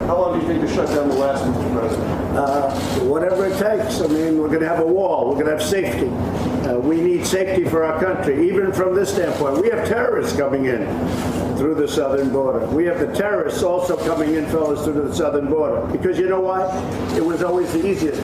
How long do you think the shutdown will last, Mr. President? Whatever it takes. I mean, we're going to have a wall. We're going to have safety. We need safety for our country, even from this standpoint. We have terrorists coming in through the southern border. We have the terrorists also coming in, fellas, through the southern border. Because you know why? It was always the easiest.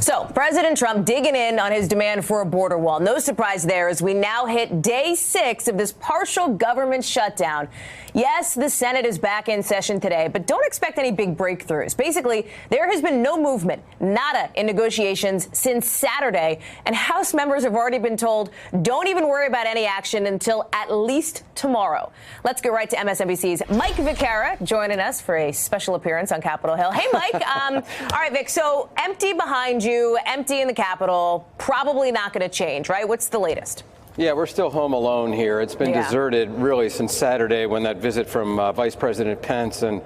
So President Trump digging in on his demand for a border wall. No surprise there as we now hit day 6 of this partial government shutdown. Yes, the Senate is back in session today, but don't expect any big breakthroughs. Basically, there has been no movement, nada, in negotiations since Saturday. And House members have already been told, don't even worry about any action until at least tomorrow. Let's get right to MSNBC's Mike Viquera joining us for a special appearance on Capitol Hill. Hey, Mike. All right, Vic, so empty behind you, empty in the Capitol, probably not going to change, right? What's the latest? Yeah, we're still home alone here. It's been deserted really since Saturday when that visit from Vice President Pence and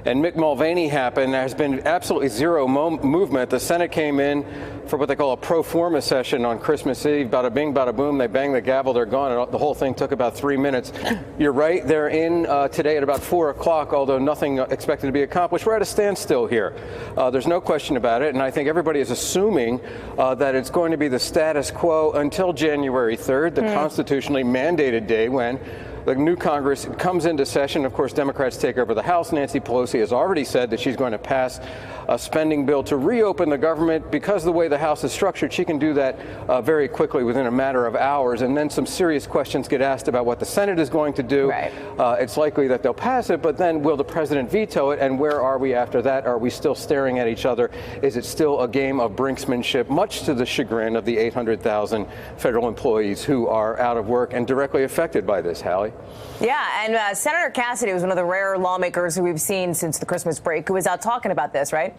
Mick Mulvaney happened. There's been absolutely zero movement. The Senate came in for what they call a pro forma session on Christmas Eve. Bada bing, bada boom. They bang the gavel. They're gone. And the whole thing took about 3 minutes. You're right. They're in today at about 4 o'clock, although nothing expected to be accomplished. We're at a standstill here. There's no question about it. And I think everybody is assuming that it's going to be the status quo until January 3rd, the constitutionally mandated day when the new Congress comes into session. Of course, Democrats take over the House. Nancy Pelosi has already said that she's going to pass a spending bill to reopen the government. Because of the way the House is structured, she can do that very quickly within a matter of hours. And then some serious questions get asked about what the Senate is going to do. Right. It's likely that they'll pass it, but then will the president veto it? And where are we after that? Are we still staring at each other? Is it still a game of brinksmanship, much to the chagrin of the 800,000 federal employees who are out of work and directly affected by this, Hallie? Yeah, and Senator Cassidy was one of the rare lawmakers who we've seen since the Christmas break who was out talking about this, right?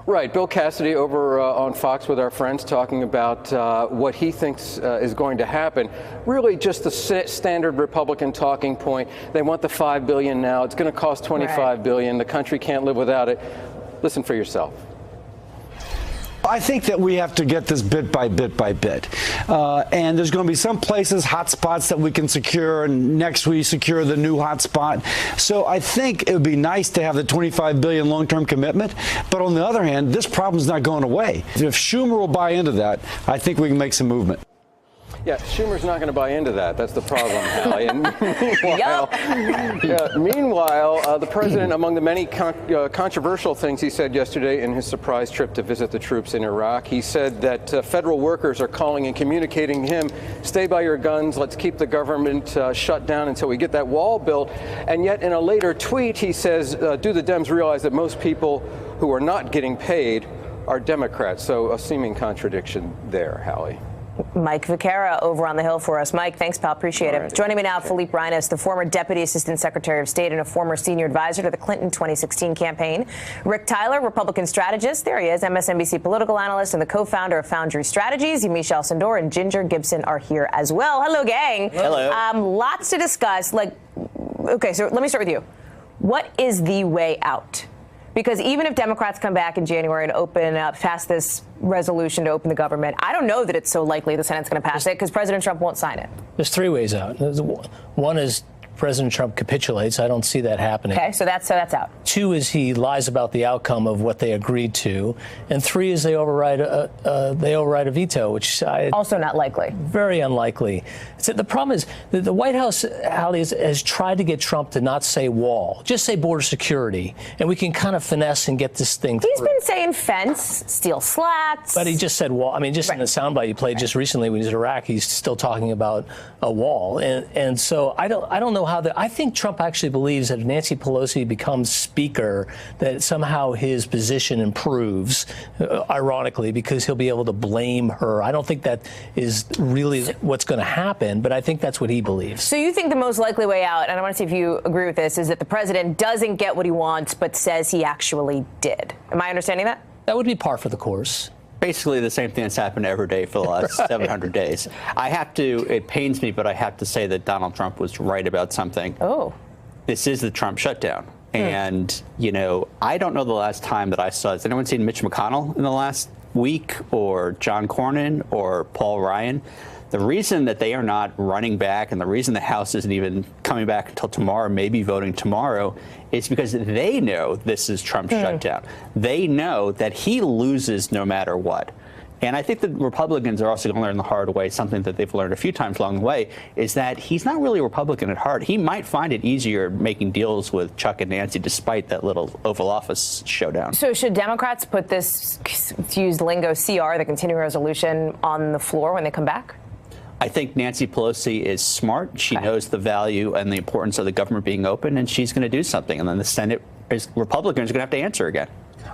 Right. Bill Cassidy over on Fox with our friends talking about what he thinks is going to happen. Really just the standard Republican talking point. They want the $5 billion now. It's going to cost $25 billion. The country can't live without it. Listen for yourself. I think that we have to get this bit by bit by bit. And there's going to be some places, hot spots that we can secure, and next we secure the new hot spot. So I think it would be nice to have the $25 billion long-term commitment. But on the other hand, this problem's not going away. If Schumer will buy into that, I think we can make some movement. Yeah, Schumer's not going to buy into that. That's the problem, Hallie. And meanwhile, the president, among the many controversial things he said yesterday in his surprise trip to visit the troops in Iraq, he said that federal workers are calling and communicating to him, stay by your guns, let's keep the government shut down until we get that wall built. And yet in a later tweet, he says, do the Dems realize that most people who are not getting paid are Democrats? So a seeming contradiction there, Hallie. Mike Viquera over on the Hill for us. Mike, thanks, pal. Appreciate it. Joining me now, Philippe Reines, the former Deputy Assistant Secretary of State and a former senior advisor to the Clinton 2016 campaign. Rick Tyler, Republican strategist. There he is, MSNBC political analyst and the co-founder of Foundry Strategies. Yamiche Alcindor and Ginger Gibson are here as well. Hello, gang. Hello. Lots to discuss. Okay, so let me start with you. What is the way out? Because even if Democrats come back in January and pass this resolution to open the government, I don't know that it's so likely the Senate's going to pass it because President Trump won't sign it. There's 3 ways out. One is President Trump capitulates. I don't see that happening. Okay, so that's out. 2 is he lies about the outcome of what they agreed to, and 3 is they override a veto, which also not likely. Very unlikely. So the problem is that the White House, Hallie, has tried to get Trump to not say wall, just say border security, and we can kind of finesse and get this thing. He's been saying fence, steel slats, but he just said wall. I mean, just in the soundbite you played just recently when he was in Iraq, he's still talking about a wall, and so I don't know how. I think Trump actually believes that if Nancy Pelosi becomes Speaker, that somehow his position improves, ironically, because he'll be able to blame her. I don't think that is really what's going to happen, but I think that's what he believes. So you think the most likely way out, and I want to see if you agree with this, is that the president doesn't get what he wants, but says he actually did. Am I understanding that? That would be par for the course. Basically the same thing that's happened every day for the last 700 days. It pains me, but I have to say that Donald Trump was right about something. Oh. This is the Trump shutdown. And, I don't know the last time that I saw. Has anyone seen Mitch McConnell in the last week, or John Cornyn or Paul Ryan? The reason that they are not running back and the reason the House isn't even coming back until tomorrow, maybe voting tomorrow, is because they know this is Trump's shutdown. They know that he loses no matter what. And I think that Republicans are also going to learn the hard way, something that they've learned a few times along the way, is that he's not really a Republican at heart. He might find it easier making deals with Chuck and Nancy despite that little Oval Office showdown. So should Democrats put this, to use lingo, CR, the continuing resolution, on the floor when they come back? I think Nancy Pelosi is smart. She knows the value and the importance of the government being open, and she's going to do something. And then the Senate Republicans are going to have to answer again.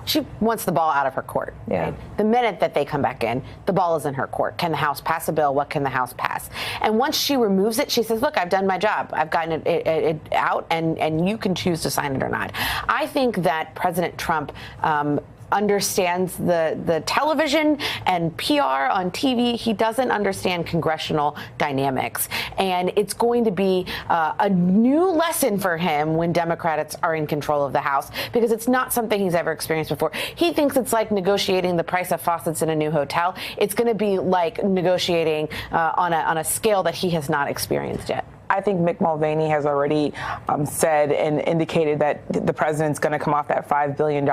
She wants the ball out of her court. Yeah. Right? The minute that they come back in, the ball is in her court. Can the House pass a bill? What can the House pass? And once she removes it, she says, look, I've done my job. I've gotten it out, and you can choose to sign it or not. I think that President Trump understands the television and PR on TV. He doesn't understand congressional dynamics. And it's going to be a new lesson for him when Democrats are in control of the House, because it's not something he's ever experienced before. He thinks it's like negotiating the price of faucets in a new hotel. It's going to be like negotiating on a scale that he has not experienced yet. I think Mick Mulvaney has already said and indicated that the president's going to come off that $5 billion.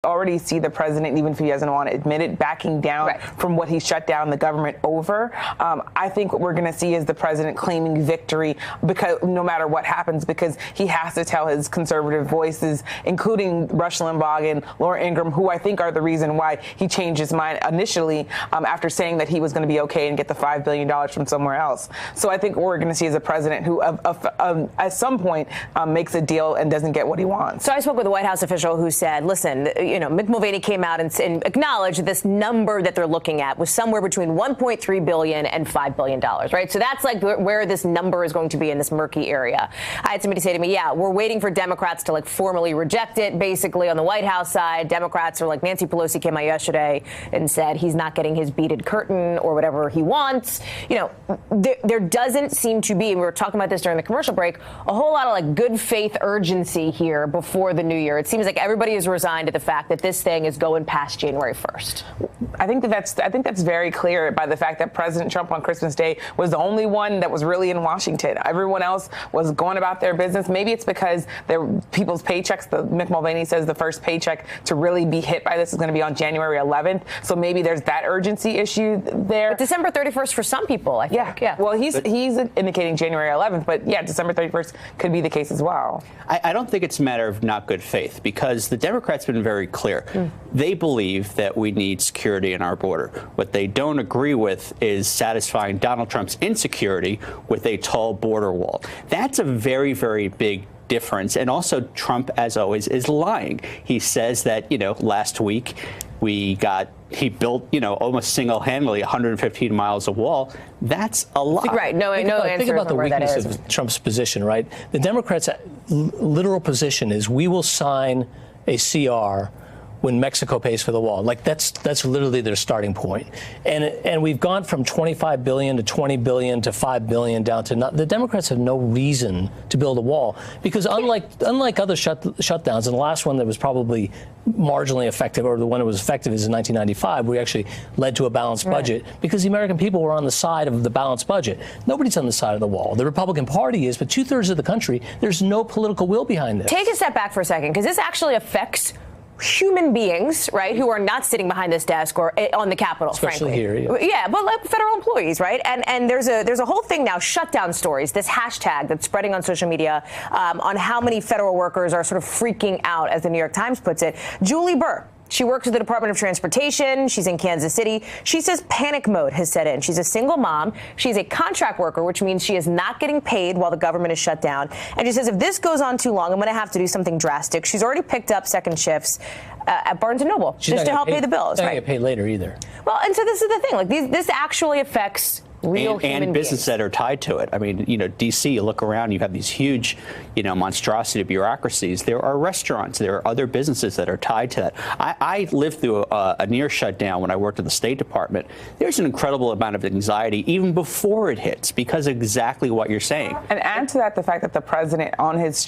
Already see the president, even if he doesn't want to admit it, backing down from what he shut down the government over. I think what we're going to see is the president claiming victory, because no matter what happens, because he has to tell his conservative voices, including Rush Limbaugh and Laura Ingraham, who I think are the reason why he changed his mind initially after saying that he was going to be okay and get the $5 billion from somewhere else. So I think what we're going to see is a president who at some point makes a deal and doesn't get what he wants. So I spoke with a White House official who said, listen, Mick Mulvaney came out and acknowledged this number that they're looking at was somewhere between $1.3 billion and $5 billion, right? So that's like where this number is going to be in this murky area. I had somebody say to me, yeah, we're waiting for Democrats to formally reject it. Basically, on the White House side, Democrats are like, Nancy Pelosi came out yesterday and said he's not getting his beaded curtain or whatever he wants. There doesn't seem to be, and we were talking about this during the commercial break, a whole lot of good faith urgency here before the new year. It seems like everybody is resigned to the fact that this thing is going past January 1st. I think that's very clear by the fact that President Trump on Christmas Day was the only one that was really in Washington. Everyone else was going about their business. Maybe it's because people's paychecks, Mick Mulvaney says the first paycheck to really be hit by this is going to be on January 11th. So maybe there's that urgency issue there. But December 31st for some people, I think. Yeah. Well, he's indicating January 11th, but yeah, December 31st could be the case as well. I don't think it's a matter of not good faith, because the Democrats have been very clear. They believe that we need security in our border. What they don't agree with is satisfying Donald Trump's insecurity with a tall border wall. That's a very, very big difference. And also, Trump, as always, is lying. He says that, last week he built, almost single-handedly 115 miles of wall. That's a lot. Right. No answer. Think about the weakness of Trump's position, right? The Democrats' literal position is we will sign a CR when Mexico pays for the wall. That's literally their starting point. And we've gone from $25 billion to $20 billion to $5 billion down to the Democrats have no reason to build a wall, because unlike other shutdowns, and the last one that was probably marginally effective, or the one that was effective, is in 1995, we actually led to a balanced budget because the American people were on the side of the balanced budget. Nobody's on the side of the wall. The Republican Party is, but 2/3 of the country, there's no political will behind this. Take a step back for a second, because this actually affects human beings, right, who are not sitting behind this desk or on the Capitol, especially frankly. Here, yeah, but federal employees, right? And there's a whole thing now, shutdown stories, this hashtag that's spreading on social media on how many federal workers are sort of freaking out, as the New York Times puts it. Julie Burr. She works with the Department of Transportation. She's in Kansas City. She says panic mode has set in. She's a single mom. She's a contract worker, which means she is not getting paid while the government is shut down. And she says, if this goes on too long, I'm going to have to do something drastic. She's already picked up second shifts at Barnes & Noble just to help pay the bills. She's not going to get paid later either. Well, and so this is the thing. This actually affects and businesses that are tied to it. I mean, D.C., you look around, you have these huge, monstrosity bureaucracies. There are restaurants, there are other businesses that are tied to that. I lived through a near shutdown when I worked at the State Department. There's an incredible amount of anxiety even before it hits because of exactly what you're saying. And add to that the fact that the president on his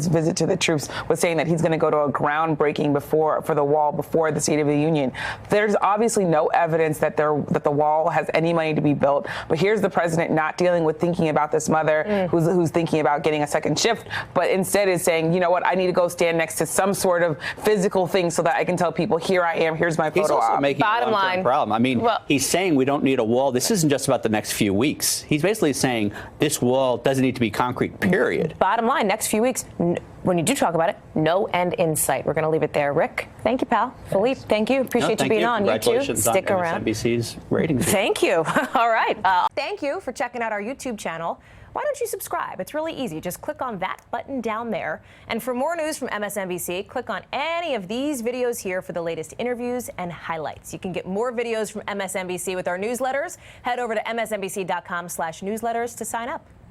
visit to the troops was saying that he's going to go to a groundbreaking for the wall before the State of the Union. There's obviously no evidence that the wall has any money to be built. But here's the president not dealing with thinking about this mother who's thinking about getting a second shift, but instead is saying, you know what, I need to go stand next to some sort of physical thing so that I can tell people, here I am, here's my photo. He's also making Bottom a long-term line. problem. I mean, he's saying we don't need a wall. This isn't just about the next few weeks. He's basically saying this wall doesn't need to be concrete, period. Bottom line, next few weeks, when you do talk about it, no end in sight. We're going to leave it there. Rick, thank you, pal. Philippe, thank you. Appreciate you being on. You too. Stick around. MSNBC's ratings. Thank you. All right. Thank you for checking out our YouTube channel. Why don't you subscribe? It's really easy. Just click on that button down there. And for more news from MSNBC, click on any of these videos here for the latest interviews and highlights. You can get more videos from MSNBC with our newsletters. Head over to msnbc.com/newsletters to sign up.